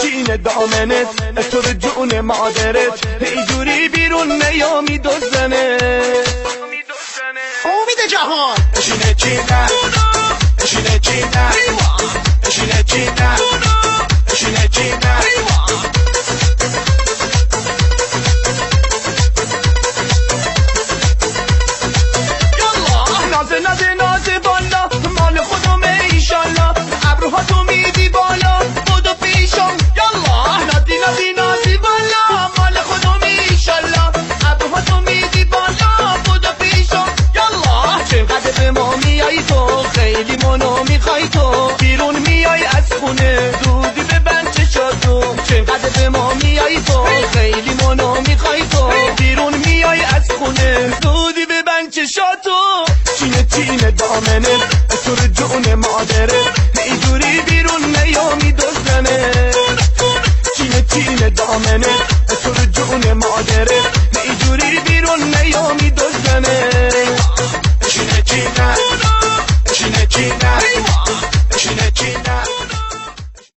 چینه دامنت تو رو جون مادرت اینجوری بیرون نیامی دوزنه امید جهان چینه چینه چینه چینه چینه چینه چینه چینه نازه بالا مال خودمه ایشالله ابروها تو میدی بالا بودو پیشم یالا نازی بالا مال خودمه ایشالله ابروها تو میدی بالا بودو پیشم یالا چقدر به ما میای تو خیلی منو میخوای تو بیرون میای از خونه زودی ببند چشاتو چقدر به ما میای تو خیلی منو میخوای تو بیرون میای از خونه زودی ببند چشاتو چینه دامنه تو رو جون مادره اینجوری بیرون نیامی دوزنه چینه دامنه تو رو جون مادره اینجوری بیرون نیامی دوزنه چینه